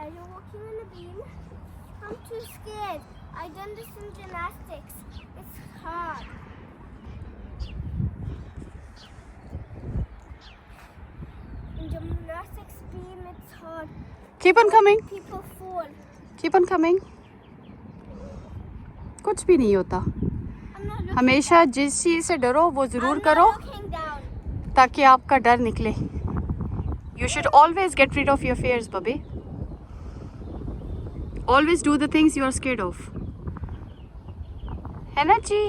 Are you walking on a beam? I'm too scared. I've done this in gymnastics. It's hard. In gymnastics beam, it's hard. Keep on coming. People fall. Keep on coming. कुछ भी नहीं होता. I'm not looking हमेशा जिस चीज़ से डरो वो ज़रूर I'm करो not looking down. ताकि आपका डर निकले. You should always get rid of your fears, Bubby. Always do the things you are scared of. है ना जी?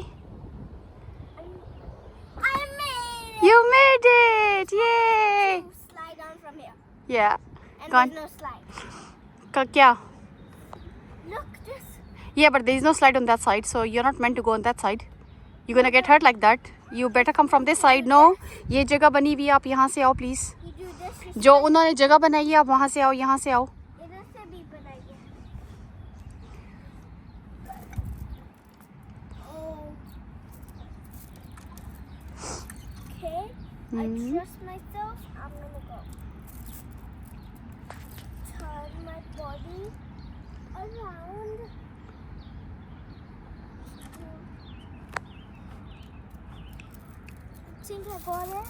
I made it! You made it! Yay! You slide down from here. Yeah. And Gone. there's no slide. क्या? Look, this. Yeah, but there is no slide on that side, so you're not meant to go on that side. You're gonna get hurt like that. You better come from this side. No, ये जगह बनी हुई है, आप यहाँ से आओ please. You do this. You जो उन्होंने जगह बनाई है, आप वहाँ से आओ, यहाँ से आओ. इधर से भी बनाइए. Oh. Okay. I trust myself. I'm gonna go. Turn my body around. I think I got it.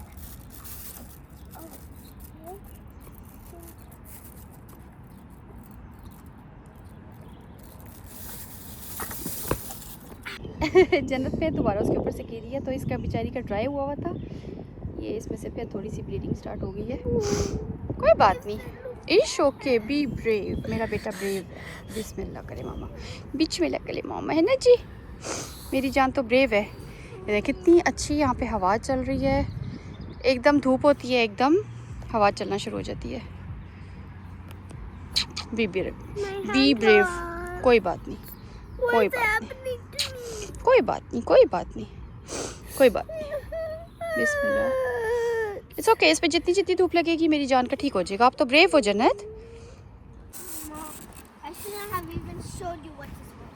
Oh, okay. जन्नत पे दोबारा उसके ऊपर से गिरी है, तो इसका बेचारी का ड्राई हुआ था. ये इसमें से फिर थोड़ी सी ब्लीडिंग स्टार्ट हो गई है. कोई बात नहीं. It's okay. Be brave. मेरा बेटा ब्रेव. बिस्मिल्लाह करे मामा. बिस्मिल्लाह करे मामा. है ना जी? मेरी जान तो ब्रेव है. ये कितनी अच्छी यहाँ पे हवा चल रही है. एकदम धूप होती है, एकदम हवा चलना शुरू हो जाती है. Be brave. Be brave. कोई बात नहीं. कोई बात नहीं. कोई बात नहीं. कोई बात नहीं. कोई बात नहीं. बिस्मिल्लाह. It's okay. इस पे जितनी जितनी धूप लगेगी मेरी जान का ठीक हो जाएगा. आप तो ब्रेव हो जन्नत. I shouldn't have even showed you what this was.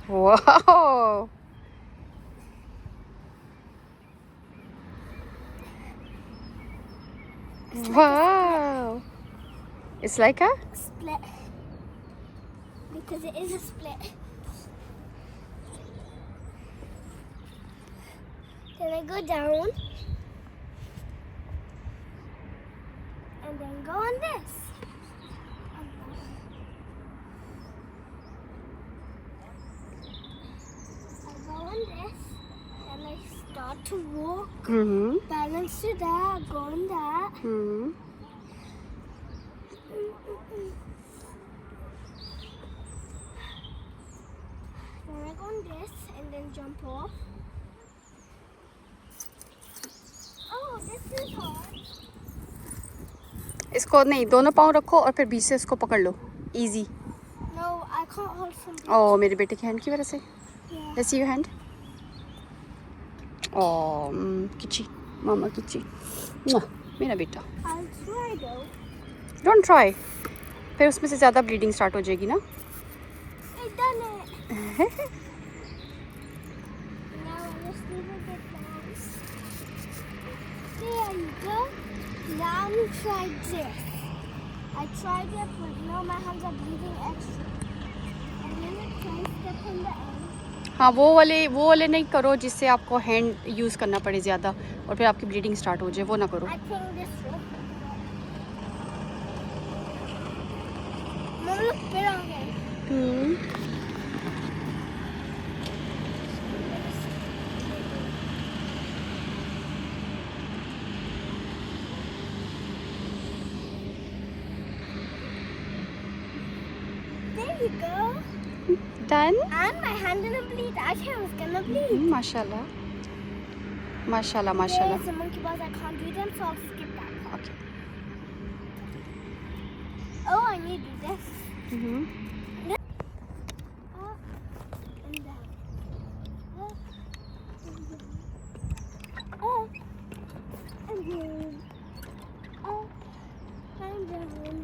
Wow. Wow. It's like a Split. Because it is a split. Then I go down. And then go on this. I go on this. And I start to walk. Balance to that. Go on that. Then I go on this and then jump off. Oh, this is hard. इसको नहीं, दोनों पाँव रखो और फिर बीच से इसको पकड़ लो. Easy. No, I can't hold from this. Oh, मेरे बेटे की हैंड की वजह से. Yeah. Let's see your hand. Oh, किची. मामा किची. मेरा बेटा. I'll try though. Don't try. फिर उसमें से ज़्यादा ब्लीडिंग स्टार्ट हो जाएगी ना. I've done it. Now I just need to get down. There you go. Now I'm gonna try this. I tried it, but now my hands are bleeding extra. I'm gonna try step on the end. हाँ, वो वाले नहीं करो जिससे आपको hand use करना पड़े ज़्यादा और फिर आपकी ब्लीडिंग स्टार्ट हो जाए. वो ना करो. I think this will. Mom, look bit on it. There you go. Done. And my hand didn't bleed. I thought it was gonna bleed. माशाल्लाह. माशाल्लाह माशाल्लाह. There's a monkey bars. I can't do them, so I'll skip that part. Okay. Oh, I need to do this. Up and down. Up and down. Up and down. Up and down.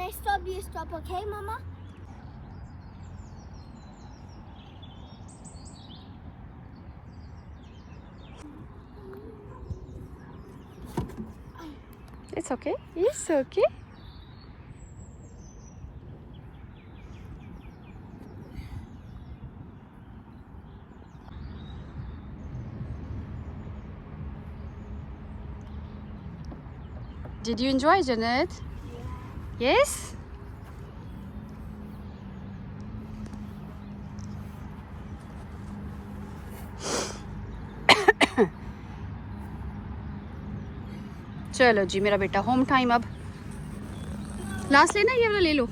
I stop, you stop, okay, Mama? It's okay. It's okay. Did you enjoy, Janet? Yes? चलो जी मेरा बेटा home time अब last लेना ये वाला ले लो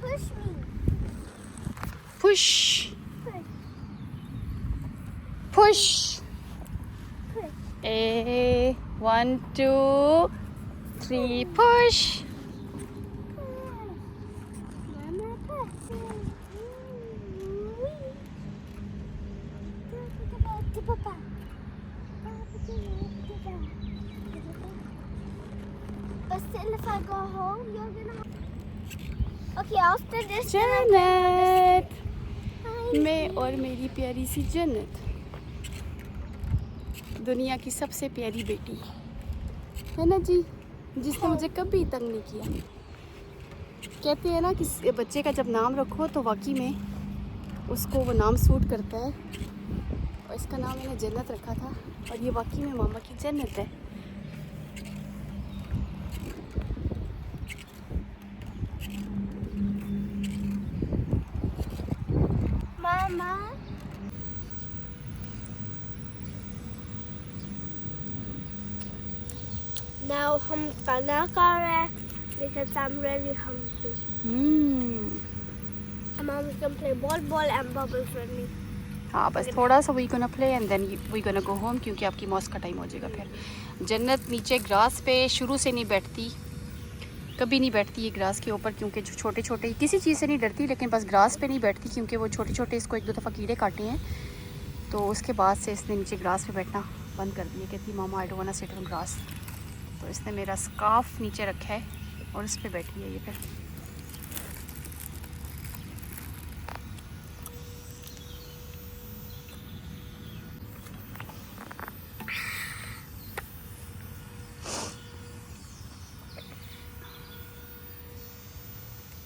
Push me. Push Push. Push Push. A 1 2 3 push Mama, push. Papa. But still, if I go home, you're gonna. Okay, after this. जन्नत मैं और मेरी प्यारी सी जन्नत दुनिया की सबसे प्यारी बेटी है ना जी जिसने मुझे कभी तंग नहीं किया कहते हैं ना कि बच्चे का जब नाम रखो तो वाकई में उसको वो नाम सूट करता है और इसका नाम मैंने जन्नत रखा था और ये वाकई में मामा की जन्नत है Mama. Now हम खाना खा रहे हैं because I'm really hungry. And Mom is gonna play ball and bubbles with me. हाँ बस थोड़ा सा we gonna play and then we gonna go home क्योंकि आपकी मौस का टाइम हो जाएगा फिर जन्नत नीचे ग्रास पे शुरू से नहीं बैठती कभी नहीं बैठती ये ग्रास के ऊपर क्योंकि जो छोटे छोटे किसी चीज़ से नहीं डरती लेकिन बस ग्रास पे नहीं बैठती क्योंकि वो छोटे छोटे इसको 1-2 दफ़ा कीड़े काटे हैं तो उसके बाद से इसने नीचे ग्रास पे बैठना बंद कर दिया कहती मामा I don't want to sit on grass तो इसने मेरा स्कार्फ नीचे रखा है और उस पर बैठी है ये फिर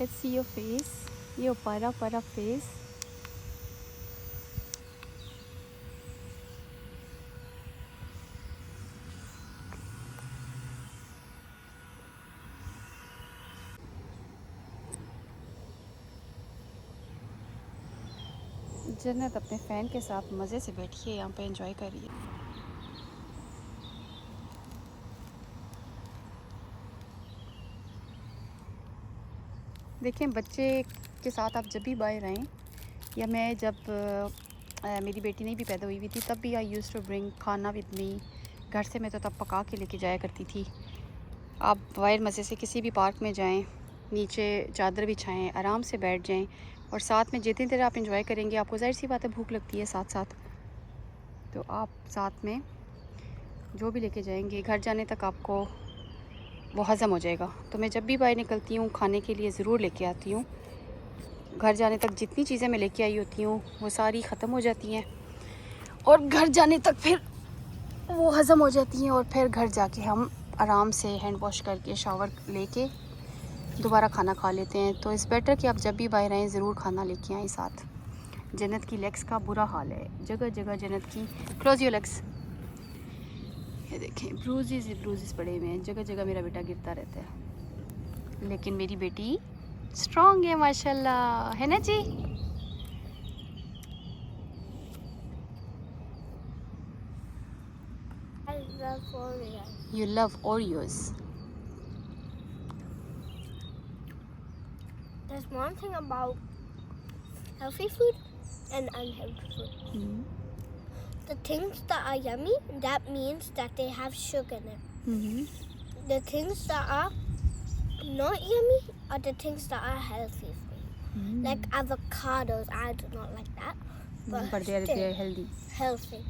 Let's see your face, your para face. जन्नत अपने फ़ैन के साथ मज़े से बैठी है यहाँ पे एंजॉय कर रही है देखें बच्चे के साथ आप जब भी बाहर आएँ या मैं जब मेरी बेटी नहीं भी पैदा हुई थी तब भी आई यूज़ टू ब्रिंग खाना विद मी घर से मैं तो तब पका के लेके जाया करती थी आप बाहर मज़े से किसी भी पार्क में जाएं नीचे चादर बिछाएं आराम से बैठ जाएं और साथ में जितनी देर आप इंजॉय करेंगे आपको जाहिर सी बात है भूख लगती है साथ साथ तो आप साथ में जो भी लेके जाएंगे घर जाने तक आपको वो हज़म हो जाएगा तो मैं जब भी बाहर निकलती हूँ खाने के लिए ज़रूर लेके आती हूँ घर जाने तक जितनी चीज़ें मैं लेके आई होती हूँ वो सारी ख़त्म हो जाती हैं और घर जाने तक फिर वो हज़म हो जाती हैं और फिर घर जाके हम आराम से हैंड वॉश करके शावर लेके दोबारा खाना खा लेते हैं तो इस बेटर कि आप जब भी बाहर आएँ ज़रूर खाना लेके आएँ साथ जन्नत की लेग्स का बुरा हाल है जगह जगह जन्नत की क्लोज योर लेग्स ये देखें ब्रूजेस पड़े हुए हैं जगह जगह मेरा बेटा गिरता रहता है लेकिन मेरी बेटी स्ट्रॉन्ग है माशाल्लाह है ना जी I love Oreos. You love Oreos. There's one thing about healthy food and unhealthy food. The things that are yummy, that means that they have sugar in it. The things that are not yummy are the things that are healthy for you. Like avocados, I do not like that. But they're healthy. Healthy.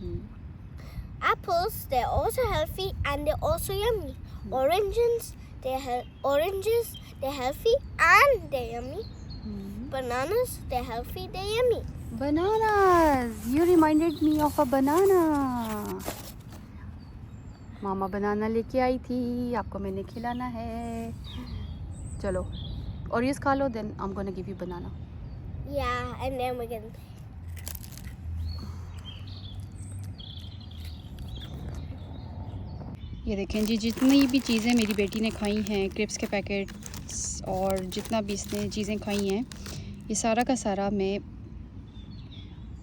Apples, they're also healthy and they're also yummy. Oranges, they're healthy and they're yummy. Bananas, they're healthy, they're yummy. Bananas! You reminded me of a banana. मामा बनाना लेके आई थी, आपको मैंने खिलाना है. चलो, Oreos खा लो, then I'm gonna give you banana. Yeah, and then we're gonna. ये देखें जी, जितनी भी चीज़ें मेरी बेटी ने खाई हैं, क्रिप्स के पैकेट्स और जितना भी इसने चीज़ें खाई हैं, ये सारा का सारा मैं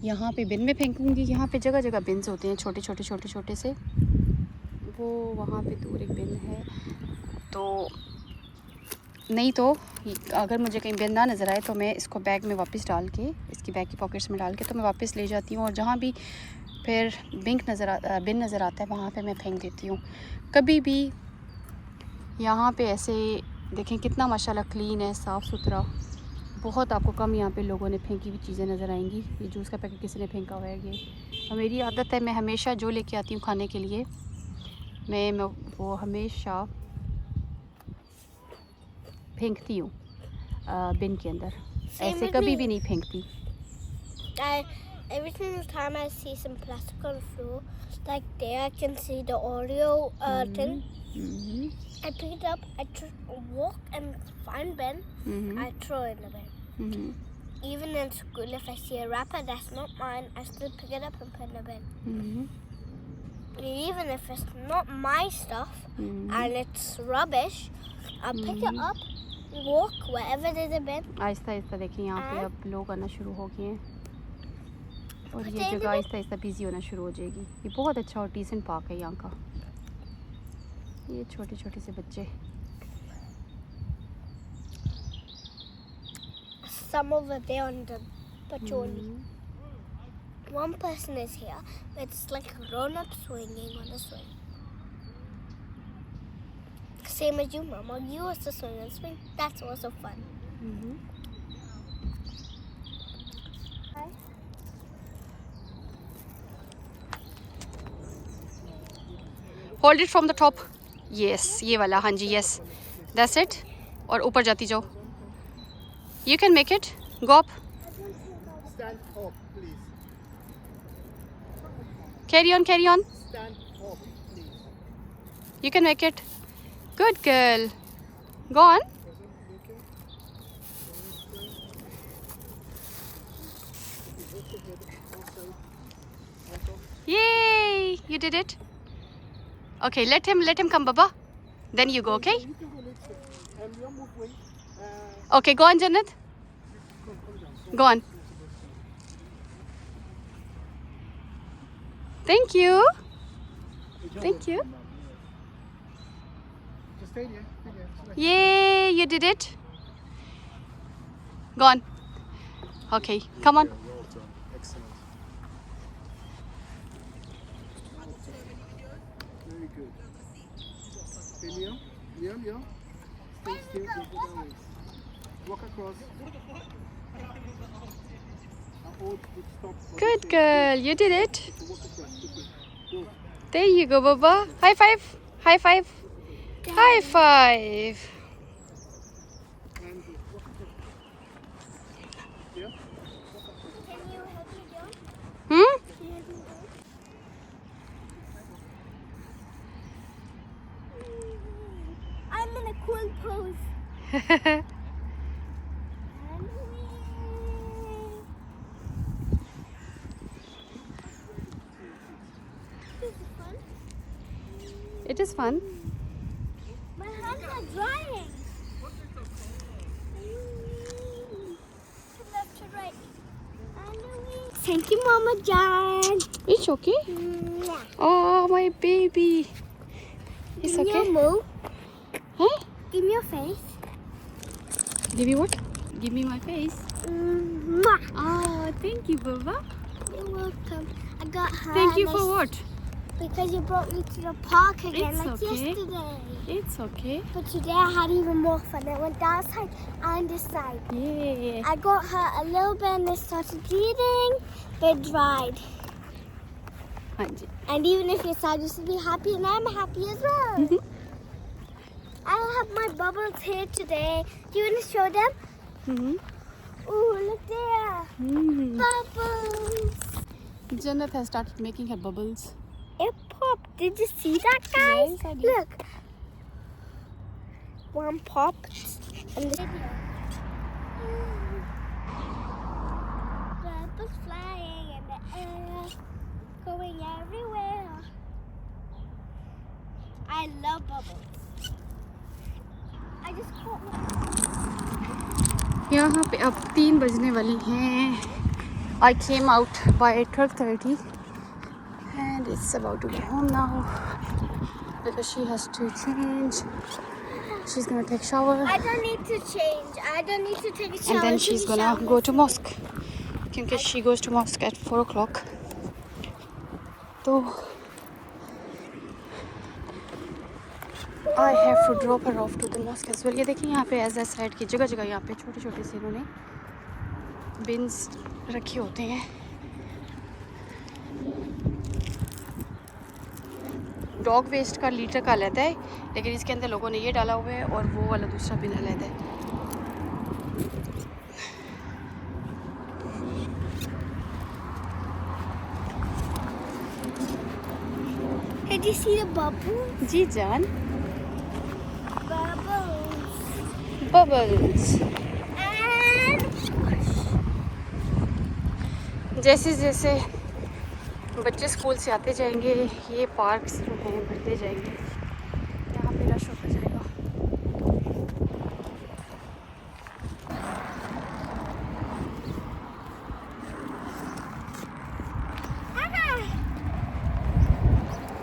यहाँ पे बिन में फेंकूँगी. यहाँ पे जगह जगह बिन्स होते हैं, छोटे छोटे से. वो वहाँ पे दूर एक बिन है. तो नहीं तो अगर मुझे कहीं बिन ना नज़र आए तो मैं इसको बैग में वापस डाल के, इसकी बैग की पॉकेट्स में डाल के तो मैं वापस ले जाती हूँ. और जहाँ भी फिर बिन नज़र आता है वहाँ पे मैं फेंक देती हूँ. कभी भी यहाँ पे ऐसे देखें कितना माशाल्लाह क्लीन है, साफ़ सुथरा. बहुत आपको कम यहाँ पे लोगों ने फेंकी हुई चीज़ें नज़र आएंगी. ये जूस का पैकेट किसी ने फेंका हुआ है. ये मेरी आदत है, मैं हमेशा जो लेके आती हूँ खाने के लिए मैं वो हमेशा फेंकती हूँ बिन के अंदर. ऐसे कभी भी नहीं फेंकती. Every single time I see some plastic on the floor, like there I can see the Oreo thing. I pick it up, I walk and find bin, I throw it in the bin. Even in school, if I see a wrapper that's not mine, I still pick it up and put it in the bin. Even if it's not my stuff and it's rubbish, I'll pick it up, walk wherever there's a bin. Aahista Aahista देखिए यहाँ पे अब लोग आना शुरू हो गए हैं और ये जगह आहिस्ता आहिस्ता बिजी होना शुरू हो जाएगी. ये बहुत अच्छा और डिसेंट पार्क है यहाँ का. ये छोटे छोटे से बच्चे. Some over there on the Pacholi. One person is here, but it's like a grown-up swinging on a swing. Same as you, Mama. You also swing and swing. That's also fun. Hold it from the top. Yes, ये वाला. हाँ जी, yes. That's it. और ऊपर जाती जाओ. You can make it. Go up. Stand up, please. Carry on, carry on. Stand up, please. You can make it. Good girl. Go on. Yay! You did it. Okay, let him come, Baba. Then you go, okay? You can go next time. And you're moving. Okay, go on, Jannat. Go on. Thank you. Thank you. Just stay there. Stay there. Yay, you did it. Go on. Okay, come on. Well done. Excellent. Very good. Okay, Liam. Liam. Stay still. Don't go that way. Walk across. Stop. Good girl, you did it. Walk across. Okay. Go. There you go, Baba. High five. High five. High five. And walk across. Yeah. Can you help me down? Hmm? Can you help me down? I'm in a cool pose. It is fun. My hands are drying. To left to right. Thank you, Mama Jan. It's okay. Oh, my baby. It's Give me okay. a moo. Huh? Give me your face. Give you what? Give me my face. Mwah. Oh, thank you, Baba. You're welcome. I got her. Thank you and for what? because you brought me to the park again It's like okay. yesterday. It's okay. But today I had even more fun. I went that side and this side. Yeah. I got her a little bit and they started bleeding. They dried. हाँ जी. And even if you're sad, you should be happy, and I'm happy as well. I have my bubbles here today. Do you want to show them? Oh, look there. Bubbles. Jannat has started making her bubbles. It popped. Did you see that, guys? Yes, I did. Look. One popped. And the bubbles flying in the air, going everywhere. I love bubbles. I just caught one. यहाँ पे अब 3 बजने वाली हैं. I came out by 12:30 and it's about to go home now because she has to change. She's gonna take shower I don't need to change. I don't need to take a shower. and then she's Take a gonna shower. go to mosque because she goes to mosque at 4 o'clock. So I have to drop her off to the mosque as well. ये देखिए यहाँ पे as side की जगह जगह यहाँ पे छोटे छोटे से इन्होंने बिन्स रखे होते हैं. डॉग वेस्ट का लीटर का लेता है, लेकिन इसके अंदर लोगों ने ये डाला हुआ है और वो वाला दूसरा बिन लेता है. Did you see the bubbles? जी जान. Bubbles. बबल्स. And जैसे जैसे बच्चे स्कूल से आते जाएंगे ये पार्क्स जो हैं बढ़ते जाएंगे. यहाँ पे रश होता जाएगा.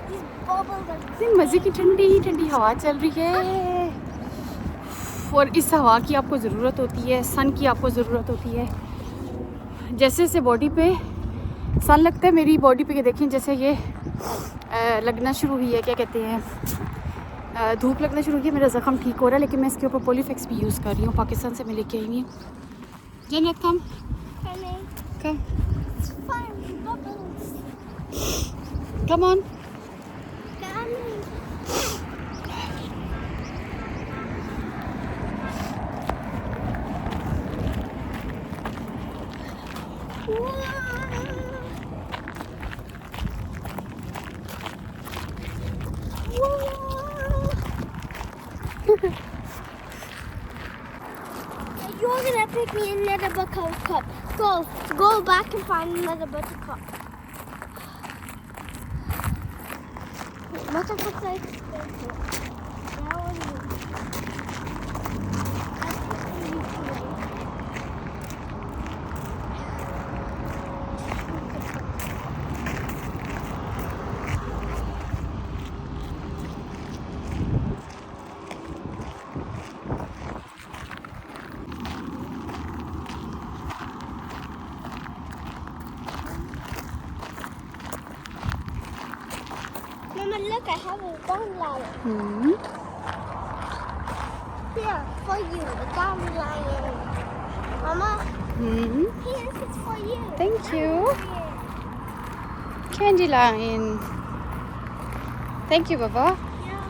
these bubbles are इतनी मज़े की ठंडी ठंडी हवा चल रही है और इस हवा की आपको ज़रूरत होती है, सन की आपको ज़रूरत होती है. जैसे जैसे बॉडी पे सन लगता है, मेरी बॉडी पे ये देखें जैसे ये लगना शुरू हुई है, क्या कहते हैं, धूप लगना शुरू हुई है. मेरा ज़ख़म ठीक हो रहा है, लेकिन मैं इसके ऊपर पॉलीफिक्स भी यूज़ कर रही हूँ. पाकिस्तान से मैं लेके आई हुई हूँ. जन्नत कम funny. Come It's fun. Bubbles. Come on. Coming. You're gonna pick me another buttercup. Go back and find another buttercup. Buttercups are expensive. That one is. I think they need to wait. Mama, look, I have a dandelion. Here, for you, the dandelion. Mama, here, it's for you. Thank you. Here. Candy line. Thank you, Baba. Yeah.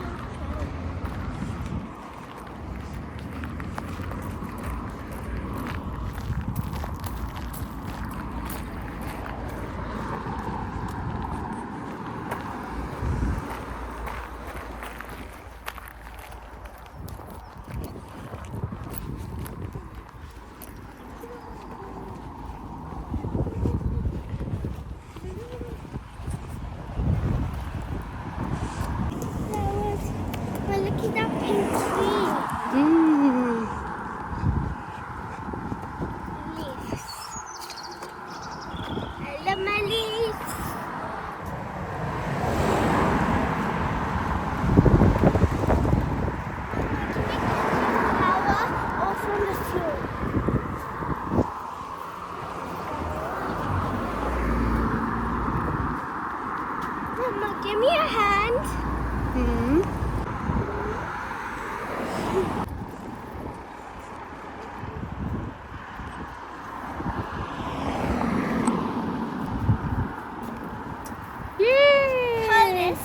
Give me a hand. Hmm. Yay! Hold this.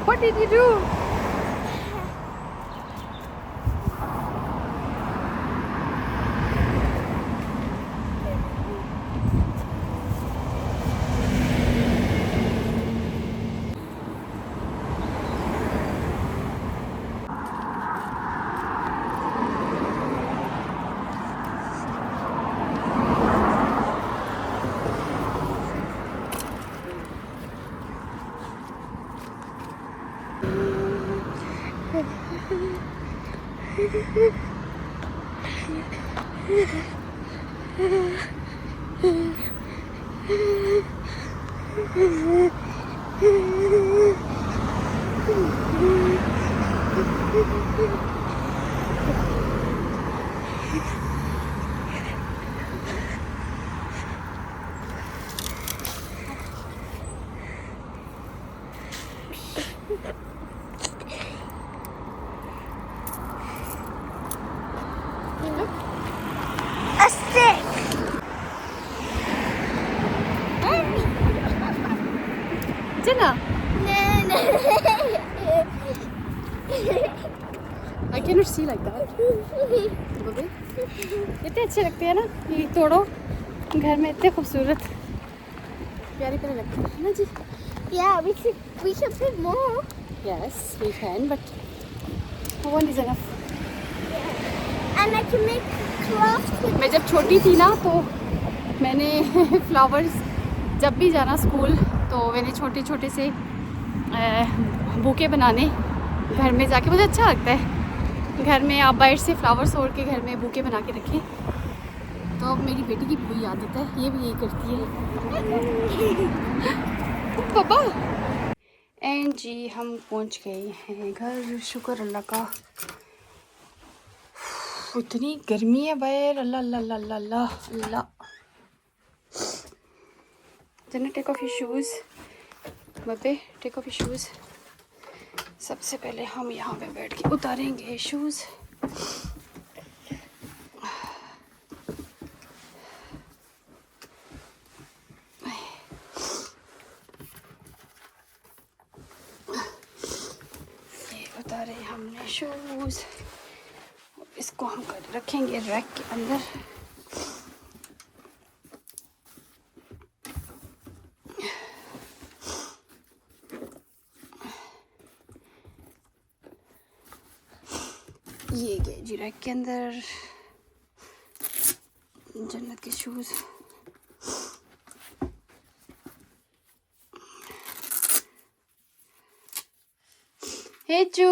What did you do? A stick. Jenna, I cannot see like that. बबे, इतने अच्छे लगते हैं ना ये तोड़ो घर में इतने खूबसूरत प्यारे प्यारे लगते हैं ना जी. Yeah, we should put more. Yes, we can, but one is enough. And I can make crafts with. मैं जब छोटी थी ना तो मैंने फ्लावर्स जब भी जाना स्कूल तो मैंने छोटे छोटे से बुके बनाने घर में जाके. मुझे अच्छा लगता है घर में आप बाहर से फ्लावर्स तोड़ के घर में बुके बना के रखें. तो अब मेरी बेटी की वही आदत है, ये भी यही करती है. पापा एंड जी हम पहुंच गए हैं घर. शुक्र अल्लाह का. इतनी गर्मी है बाहर. अल्लाह अल्लाह अल्लाह अल्लाह अल्लाह. Jenna, take off your shoes. बब्बे टेक ऑफ योर शूज़. सबसे पहले हम यहाँ पे बैठ के उतारेंगे शूज़. ये उतारे हमने शूज़. इसको हम रखेंगे रैक के अंदर. ये गए जी रैक के अंदर जन्नत के शूज़. हे चू,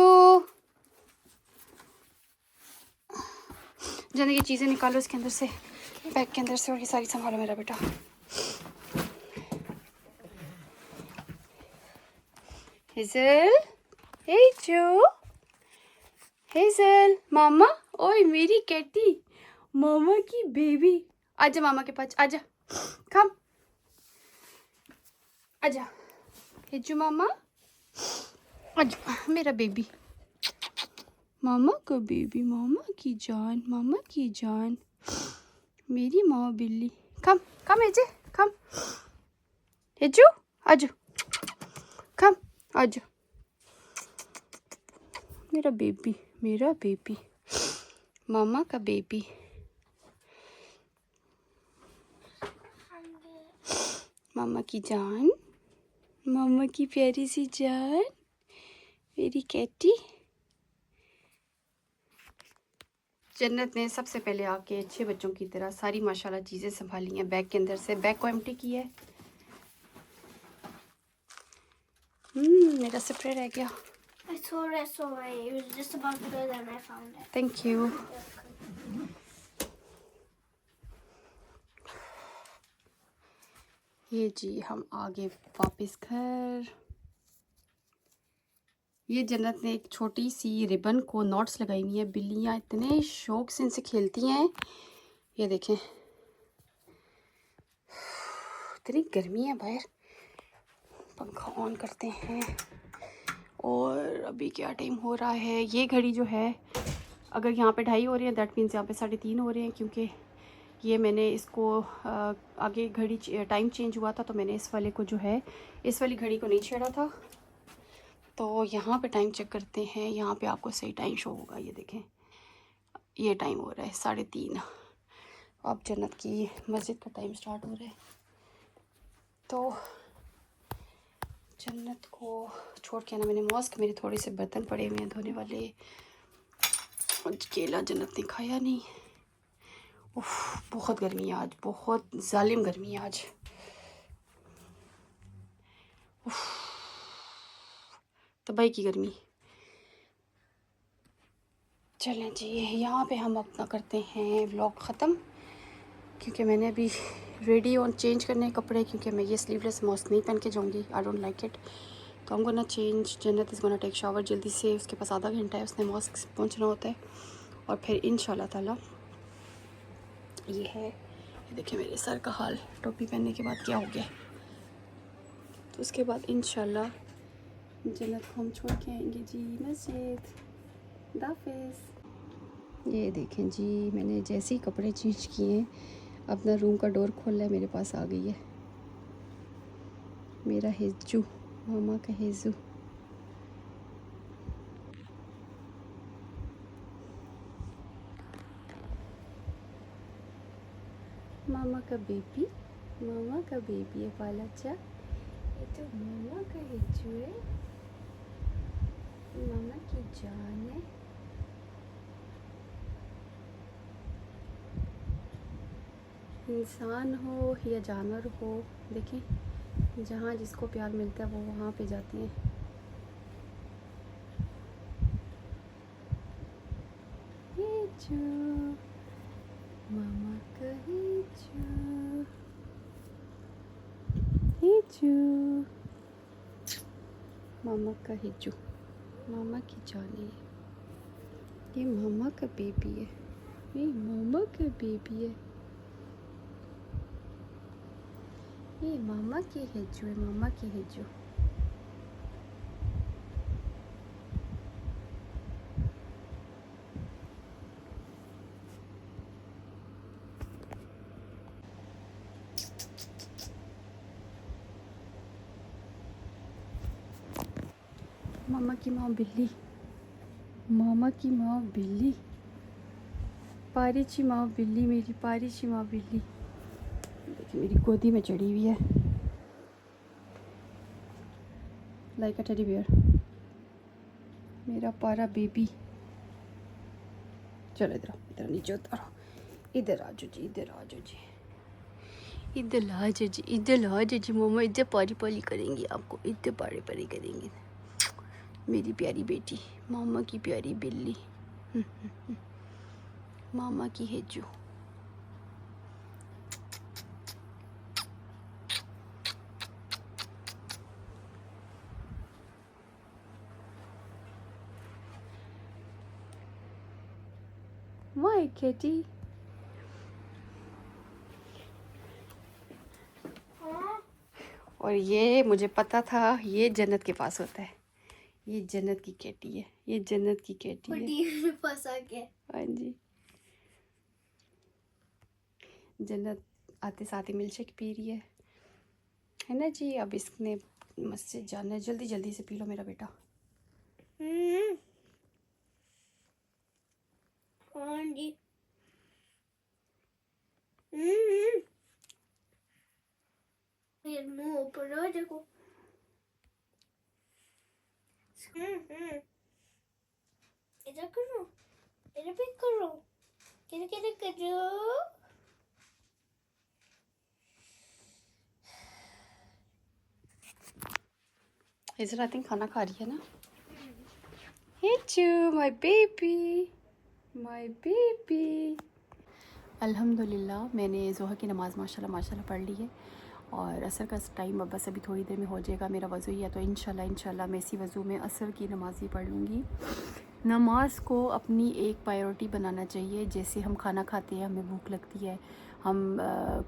जन्नत की चीज़ें निकालो इसके अंदर से, बैग के अंदर से, और ये सारी संभालो मेरा बेटा. हेज़ल, हे चू, हेज़ल, मामा. ओए मेरी कैटी, मामा की बेबी. आजा मामा के पास, आजा. कम आजा. हेजू मामा, आजा मेरा बेबी. मामा का बेबी, मामा की जान, मामा की जान, मेरी माँ बिल्ली. कम कम हेजे, कम हेजू, आजा. कम आजा मेरा बेबी, मेरा बेबी, मामा का बेबी. मामा की जान, मामा की प्यारी सी जान, मेरी कैटी. जन्नत ने सबसे पहले आके अच्छे बच्चों की तरह सारी माशाल्लाह चीज़ें संभाली हैं। बैग के अंदर से बैग को एम्प्टी किया है। मेरा स्प्रे रह गया। I saw it, sorry. It was just about to go there and I found it. Thank you. ये जी हम आगे वापस घर। ये जन्नत ने एक छोटी सी रिबन को नॉट्स लगाई हुई है। बिल्लियाँ इतने शौक से इनसे खेलती हैं। ये देखें, इतनी गर्मी है बाहर। पंखा ऑन करते हैं। और अभी क्या टाइम हो रहा है? ये घड़ी जो है, अगर यहाँ पे 2:30 हो रही है, दैट मीन्स यहाँ पे 3:30 हो रहे हैं, क्योंकि ये मैंने इसको आगे घड़ी टाइम चेंज हुआ था तो मैंने इस वाले को जो है, इस वाली घड़ी को नहीं छेड़ा था। तो यहाँ पे टाइम चेक करते हैं। यहाँ पे आपको सही टाइम शो होगा। ये देखें, ये टाइम हो रहा है 3:30। अब जन्नत की मस्जिद का टाइम स्टार्ट हो रहा है। तो जन्नत को छोड़ के आना मैंने मॉस्क। मेरे थोड़े से बर्तन पड़े हुए हैं धोने वाले। केला जन्नत ने खाया नहीं। उफ, बहुत गर्मी है आज, बहुत जालिम गर्मी है आज। उफ, तबाही की गर्मी। चलें जी, यहाँ पे हम अपना करते हैं व्लॉग ख़त्म, क्योंकि मैंने अभी रेडी और चेंज करने कपड़े, क्योंकि मैं ये स्लीवलेस मास्क नहीं पहन के जाऊँगी। I don't like it. तो हम गोना चेंज। जन्नत इज़ गोना टेक शावर जल्दी से। उसके पास आधा घंटा है, उसने मॉस्क पहुँचना होता है। और फिर इंशाल्लाह ताला ये है, ये देखिए मेरे सर का हाल टोपी पहनने के बाद क्या हो गया। तो उसके बाद इंशाल्लाह जन्नत को हम छोड़ के आएंगे जी मस्जिद। दाफिज़। ये देखें जी, मैंने जैसे ही कपड़े चेंज किए अपना रूम का डोर खोला है, मेरे पास आ गई है मेरा हिज्जू, मामा का हिज्जू। मामा का बेबी, मामा का बेबी है बालाचा। ये तो मामा का हिज्जू है, मामा की जान है। इंसान हो या जानवर हो, देखें जहाँ जिसको प्यार मिलता है वो वहाँ पे जाते हैं। हिज्जू, मामा का हिज्जू, हिज्जू, मामा का हिज्जू, मामा की जान है। ये मामा का बेबी है, ये मामा का बेबी है। ये मामा की हिज्जू है, मामा की हिज्जू। मामा की माँ बिल्ली, मामा की माँ बिल्ली, पारीची माँ बिल्ली, मेरी पारीची माँ बिल्ली। देखिए मेरी गोदी में चढ़ी हुई है लाइक अ टेडी बियर, मेरा पारा बेबी। चलो इधर आओ, इधर नीचे उतारो, इधर आ जाओ जी, इधर आ जाओ जी, इधर आ जाओ जी, इधर आ जाओ जी। मम्मा इधर पारी पारी करेंगी आपको, इधर पारी पारी करेंगी मेरी प्यारी बेटी, मामा की प्यारी बिल्ली, मामा की हिज्जू। My kitty. और ये मुझे पता था ये जन्नत के पास होता है। ये जन्नत की केटी है, ये जन्नत की केटी है। मेरे पास आ गया। हाँ जी, जन्नत आते साथ ही मिल्कशेक पी रही है ना जी। अब इसने मस्जिद जाना है, जल्दी जल्दी से पी लो मेरा बेटा। हाँ जी। ये मुंह ऊपर हो देखो। इधर करो, इधर भी करो। इज़रा आई थिंक खाना खा रही है ना। हिचू माय बेबी। अल्हम्दुलिल्लाह मैंने ज़ोहर की नमाज़ माशाल्लाह पढ़ ली है और असर का टाइम अब बस अभी थोड़ी देर में हो जाएगा। मेरा वज़ू ही है तो इंशाल्लाह मैं इसी वज़ू में असर की नमाज़ ही पढ़ लूँगी। नमाज को अपनी एक प्रायोरिटी बनाना चाहिए। जैसे हम खाना खाते हैं, हमें भूख लगती है, हम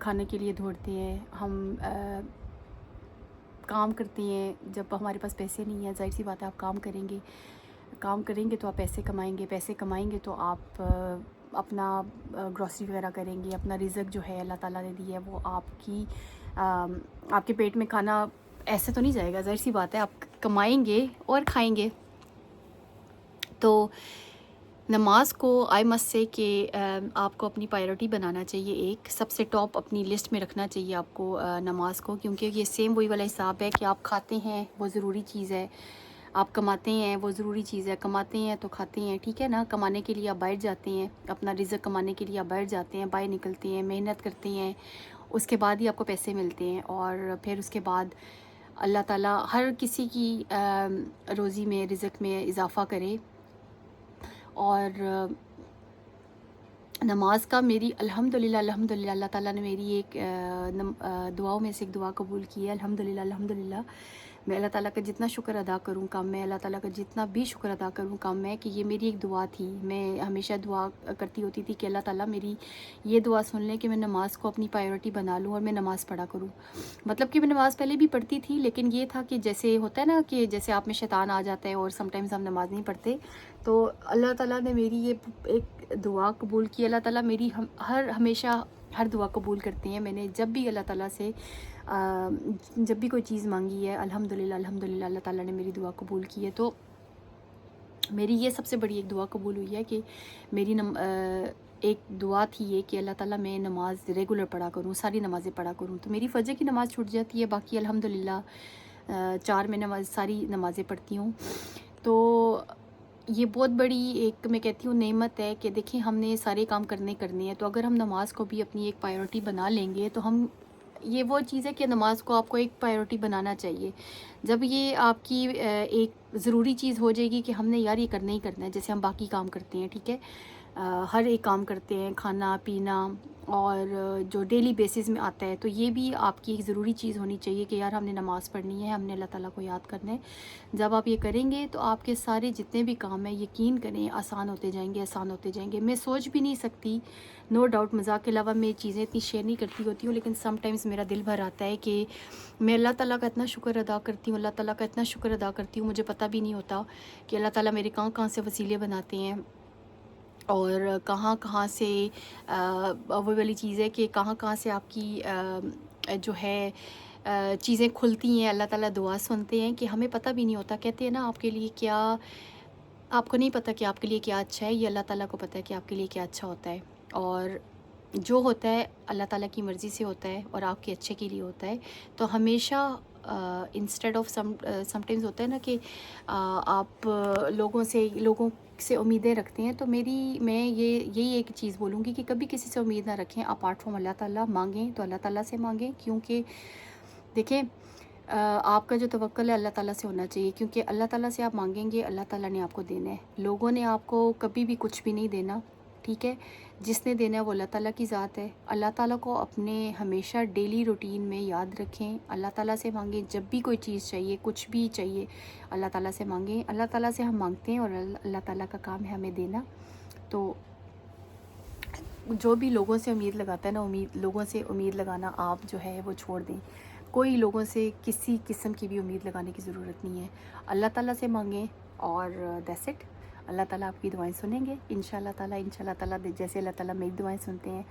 खाने के लिए दौड़ते हैं, हम काम करते हैं। जब हमारे पास पैसे नहीं है, ज़ाहिर सी बात है आप काम करेंगे तो आप पैसे कमाएंगे तो आप अपना ग्रॉसरी वगैरह करेंगे। अपना रिज़्क जो है अल्लाह ताला ने दी है वो आपके पेट में खाना ऐसे तो नहीं जाएगा, ज़ाहिर सी बात है आप कमाएंगे और खाएंगे। तो नमाज को आई मस्ट से कि आपको अपनी प्रायोरिटी बनाना चाहिए, एक सबसे टॉप अपनी लिस्ट में रखना चाहिए आपको नमाज को, क्योंकि ये सेम वही वाला हिसाब है कि आप खाते हैं वो ज़रूरी चीज़ है, आप कमाते हैं वो ज़रूरी चीज़ है। कमाते हैं तो खाते हैं, ठीक है ना। कमाने के लिए आप बाहर जाते हैं, अपना रिज़्क कमाने के लिए आप बाहर जाते हैं, बाहर निकलते हैं, मेहनत करते हैं, उसके बाद ही आपको पैसे मिलते हैं। और फिर उसके बाद अल्लाह ताला हर किसी की रोज़ी में, रिज़्क में इजाफ़ा करे। और नमाज का मेरी अल्हम्दुलिल्लाह अल्लाह ताला ने मेरी एक दुआओं में से एक दुआ कबूल की है। अल्हम्दुलिल्लाह मैं अल्लाह ताला का जितना शुक्र अदा करूँ कम है, अल्लाह ताला का जितना भी शुक्र अदा करूँ कम है कि ये मेरी एक दुआ थी। मैं हमेशा दुआ करती होती थी कि अल्लाह ताला मेरी ये दुआ सुन लें कि मैं नमाज़ को अपनी प्रायोरिटी बना लूँ और मैं नमाज़ पढ़ा करूँ। मतलब कि मैं नमाज़ पहले भी पढ़ती थी, लेकिन ये था कि जैसे होता है ना कि जैसे आप में शैतान आ जाता है और समटाइम्स हम नमाज़ नहीं पढ़ते। तो अल्लाह ताला ने मेरी ये एक दुआ कबूल की। अल्लाह ताला मेरी हमेशा हर दुआ कबूल करते हैं। मैंने जब भी अल्लाह ताला से जब भी कोई चीज़ मांगी है अल्हम्दुलिल्लाह अल्लाह ताला ने मेरी दुआ कबूल की है। तो मेरी ये सबसे बड़ी एक दुआ कबूल हुई है कि मेरी एक दुआ थी ये कि अल्लाह ताला मैं नमाज़ रेगुलर पढ़ा करूँ, सारी नमाज़ें पढ़ा करूँ। तो मेरी फ़जर की नमाज़ छूट जाती है, बाकी अल्हम्दुलिल्लाह 4 में सारी नमाज़ें पढ़ती हूँ। तो ये बहुत बड़ी एक मैं कहती हूँ नेमत है कि देखिए हमने सारे काम करने हैं। तो अगर हम नमाज़ को भी अपनी एक प्रायोरिटी बना लेंगे तो हम, ये वो चीज़ है कि नमाज़ को आपको एक प्रायोरिटी बनाना चाहिए। जब ये आपकी एक ज़रूरी चीज़ हो जाएगी कि हमने यार ये करना ही करना है, जैसे हम बाकी काम करते हैं, ठीक है, हर एक काम करते हैं, खाना पीना और जो डेली बेसिस में आता है, तो ये भी आपकी एक ज़रूरी चीज़ होनी चाहिए कि यार हमने नमाज़ पढ़नी है, हमने अल्लाह ताला को याद करना है। जब आप ये करेंगे तो आपके सारे जितने भी काम हैं यकीन करें आसान होते जाएंगे। मैं सोच भी नहीं सकती, नो डाउट, मज़ाक के अलावा मैं चीज़ें इतनी शेयर नहीं करती होती हूँ, लेकिन समटाइम्स मेरा दिल भर आता है कि मैं अल्लाह ताला का इतना शुक्र अदा करती हूँ, मुझे पता भी नहीं होता कि अल्लाह ताला मेरे कहाँ से वसीले बनाते हैं और कहाँ से वो वाली चीज़ है कि कहाँ से आपकी जो है चीज़ें खुलती हैं। अल्लाह ताला दुआ सुनते हैं कि हमें पता भी नहीं होता। कहते हैं ना आपके लिए क्या, आपको नहीं पता कि आपके लिए क्या अच्छा है, ये अल्लाह ताला को पता है कि आपके लिए क्या अच्छा होता है। और जो होता है अल्लाह ताला की मर्ज़ी से होता है और आपके अच्छे के लिए होता है। तो हमेशा इंस्टेड ऑफ समटाइम्स होता है ना कि आप लोगों से उम्मीदें रखते हैं। तो मैं यही एक चीज़ बोलूँगी कि कभी किसी से उम्मीद ना रखें अपार्ट फ्रॉम अल्लाह ताला। मांगें तो अल्लाह ताला से मांगें, क्योंकि देखें आपका जो तवक्कुल है अल्लाह ताला से होना चाहिए, क्योंकि अल्लाह ताला से आप मांगेंगे, अल्लाह ताला ने आपको देना है। लोगों ने आपको कभी भी कुछ भी नहीं देना, ठीक है। जिसने देना है वो अल्लाह ताला की ज़ात है। अल्लाह ताला को अपने हमेशा डेली रूटीन में याद रखें, अल्लाह ताला से मांगें। जब भी कोई चीज़ चाहिए, कुछ भी चाहिए, अल्लाह ताला से मांगें। अल्लाह ताला से हम मांगते हैं और अल्लाह ताला का काम है हमें देना। तो जो भी लोगों से उम्मीद लगाता है ना, लोगों से उम्मीद लगाना आप जो है वो छोड़ दें। कोई लोगों से किसी किस्म की भी उम्मीद लगाने की ज़रूरत नहीं है। अल्लाह ताला से मांगें और दैट्स इट। अल्लाह ताला आपकी दुआएं सुनेंगे इंशाल्लाह ताला। जैसे अल्लाह ताला मेरी दुआएं सुनते हैं,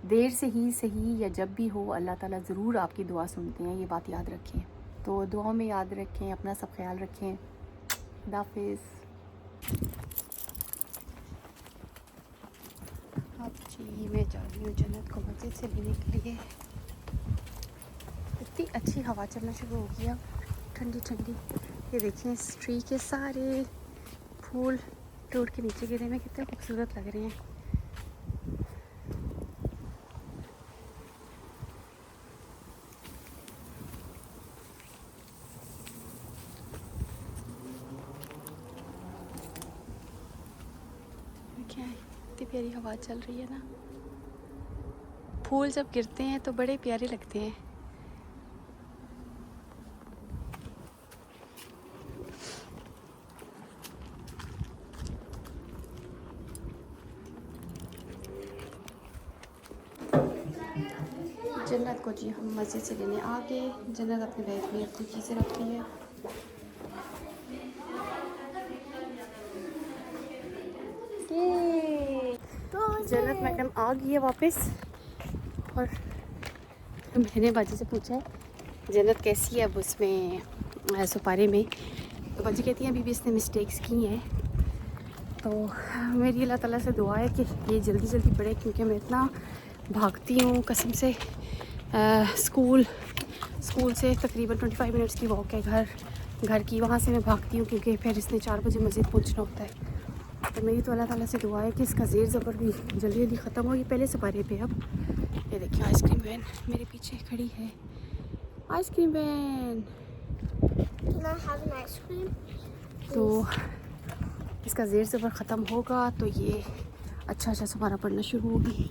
देर से ही सही या जब भी हो, अल्लाह ताला ज़रूर आपकी दुआ सुनते हैं, ये बात याद रखें। तो दुआओं में याद रखें, अपना सब ख्याल रखें। खुदा हाफिज़। अब जी मैं जा रही हूँ जन्नत को मस्जिद से लेने के लिए। इतनी अच्छी हवा चलना शुरू हो गया, ठंडी ठंडी। ये देखिए इस ट्री के सारे फूल रोड के नीचे गिरे में कितने खूबसूरत लग रहे हैं। देखें कितनी प्यारी हवा चल रही है ना। फूल जब गिरते हैं तो बड़े प्यारे लगते हैं। जन्नत को जी हम मस्जिद से लेने आ गए। जन्नत अपने बैग में अपनी चीज़ें रखती है। जन्नत मैडम आ गई है वापस। और मैंने बाजी से पूछा है जन्नत कैसी है अब उसमें सुपारी में। तो बाजी कहती है अभी भी इसने मिस्टेक्स की हैं। तो मेरी अल्लाह ताला से दुआ है कि ये जल्दी जल्दी पढ़े, क्योंकि मैं इतना भागती हूँ कसम से। स्कूल से तकरीबन 25 मिनट्स की वॉक है घर की, वहाँ से मैं भागती हूँ क्योंकि फिर इसने 4 बजे मस्जिद पहुँचना होता है। तो मेरी तो अल्लाह ताला से दुआ है कि इसका ज़ेर ज़बर भी जल्दी जल्दी ख़त्म होगी। पहले सपारे पे अब ये देखिए आइसक्रीम वैन मेरे पीछे खड़ी है। आइसक्रीम वैन तो इसका ज़ेर ज़बर ख़त्म होगा तो ये अच्छा सपारा पढ़ना शुरू होगी।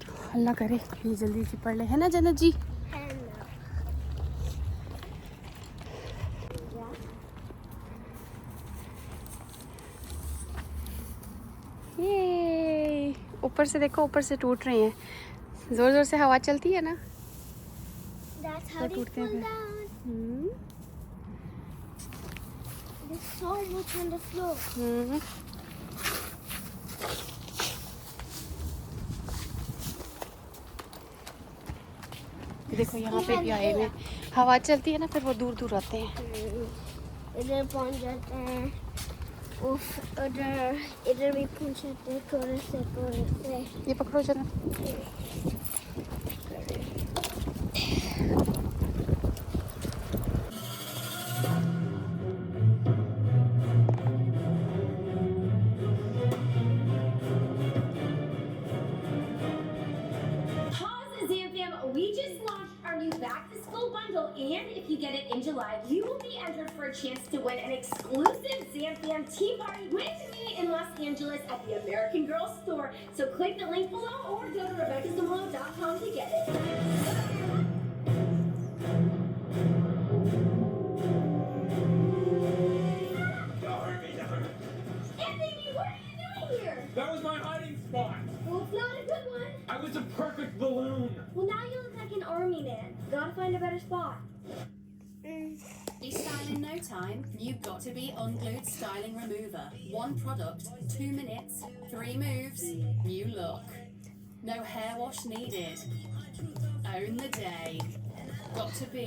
तो अल्लाह करे ये जल्दी से पढ़ ले, है ना जन्नत जी? ये ऊपर से देखो, ऊपर से टूट रहे हैं। ज़ोर ज़ोर से हवा चलती है ना तो टूटते हैं। There's so much on the floor. देखो यहाँ पे भी आए हुए, हवा चलती है ना फिर वो दूर दूर आते हैं। इधर पहुंच जाते हैं, इधर भी पहुंच जाते हैं थोड़े से। ये पकड़ो जरा। We just launched our new back to school bundle, and if you get it in July, you will be entered for a chance to win an exclusive Zamfam tea party with me in Los Angeles at the American Girl store. So click the link below or go to RebeccaZamolo.com to get it. Anthony, what are you doing here? That was my hiding spot. Well, it's not a good one. I was a perfect balloon. Well, now you look like an army man. Gotta find a better spot. Style in no time, you've got to be Unglued Styling Remover. 1 product, 2 minutes, 3 moves, new look. No hair wash needed. Own the day. Got to be